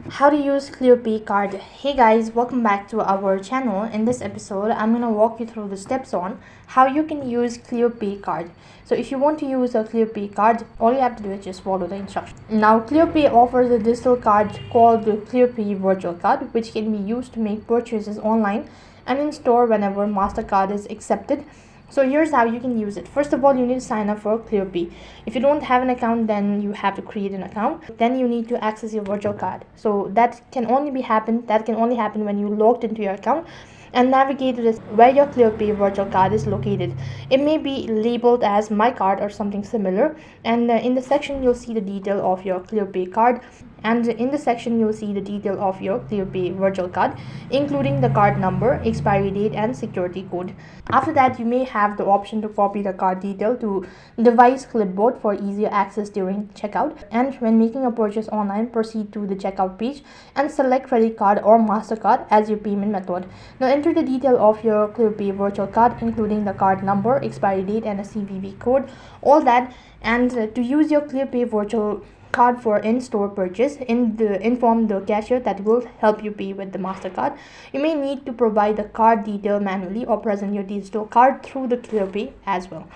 How to use Clearpay Card. Hey guys, welcome back to our channel. In this episode, I'm gonna walk you through the steps on how you can use Clearpay Card. So if you want to use a Clearpay card, all you have to do is just follow the instructions. Now, Clearpay offers a digital card called the Clearpay Virtual Card, which can be used to make purchases online and in store whenever MasterCard is accepted. So here's how you can use it. First of all, you need to sign up for Clearpay. If you don't have an account, then you have to create an account. Then you need to access your virtual card. So that can only happen when you logged into your account and navigate to where your Clearpay virtual card is located. It may be labeled as My Card or something similar. And in the section, you'll see the detail of your Clearpay card. And in the section, you'll see the detail of your Clearpay virtual card, including the card number, expiry date, and security code. After that, you may have the option to copy the card detail to device clipboard for easier access during checkout. And when making a purchase online, proceed to the checkout page and select credit card or MasterCard as your payment method. Now enter the detail of your Clearpay virtual card, including the card number, expiry date, and a CVV code, all that. And to use your Clearpay virtual card for in-store purchase, inform the cashier that will help you pay with the MasterCard. You may need to provide the card detail manually or present your digital card through the Clearpay as well.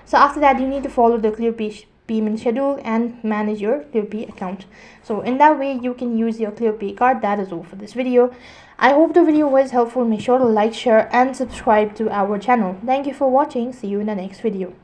So after that, you need to follow the Clearpay payment schedule and manage your Clearpay account. So in that way, you can use your Clearpay card. That is all for this video. I hope the video was helpful. Make sure to like, share, and subscribe to our channel. Thank you for watching. See you in the next video.